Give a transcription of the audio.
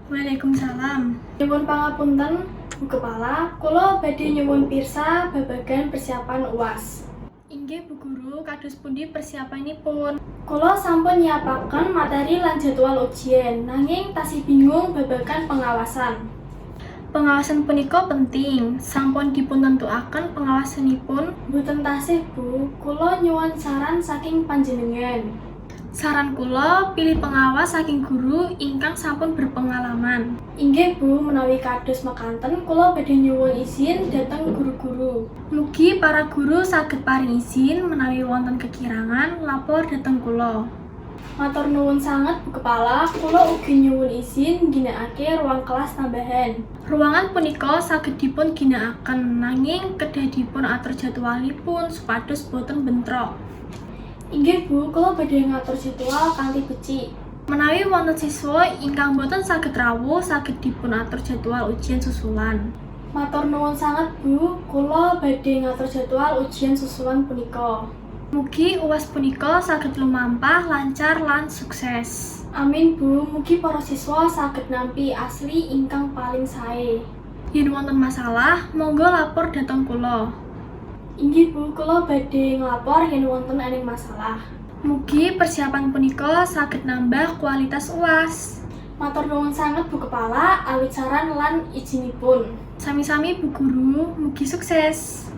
Waalaikumsalam. Nyuwun pangapunten, Bu Kepala, kula badhe nyuwun pirsa babagan persiapan UAS. Inggih Bu Guru, kados pundi persiapanipun? Kula sampun nyiapaken materi lan jadwal ujian, nanging tasih bingung babagan pengawasan. Pengawasan punika penting. Sampun dipuntentuaken pengawasanipun. Mboten tasih, Bu. Kula nyuwun saran saking panjenengan. Saran kula pilih pengawas saking guru ingkang sampun berpengalaman. Inggih, Bu, menawi kados mekaten kula badhe nyuwun izin dhateng guru-guru. Mugi para guru saged paring izin menawi wonten kekirangan lapor dhateng kula. Matur nuwun sanget Bu Kepala, kula ugi nyuwun izin ginakake ruang kelas tambahan. Ruangan punika saged dipun ginakaken nanging kedah dipun atur jadwalipun supados boten bentrok. Inggih, Bu, kula badhe ngatur jadwal kanthi becik. Menawi wonten siswa ingkang boten saged rawuh saged dipun atur jadwal ujian susulan. Matur nuwun sanget, Bu, kula badhe ngatur jadwal ujian susulan punika. Mugi UAS punika saged lumampah lancar lan sukses. Amin, Bu. Mugi para siswa saged nampi asli ingkang paling sae. Yen wonten masalah, monggo lapor dhateng kula. Inggih, Bu, kula badhe nglapor yen wonten ening masalah. Mugi persiapan punika saged nambah kualitas UAS. Matur nuwun sanget Bu Kepala, awit saran lan izinipun. Sami-sami Bu Guru, mugi sukses.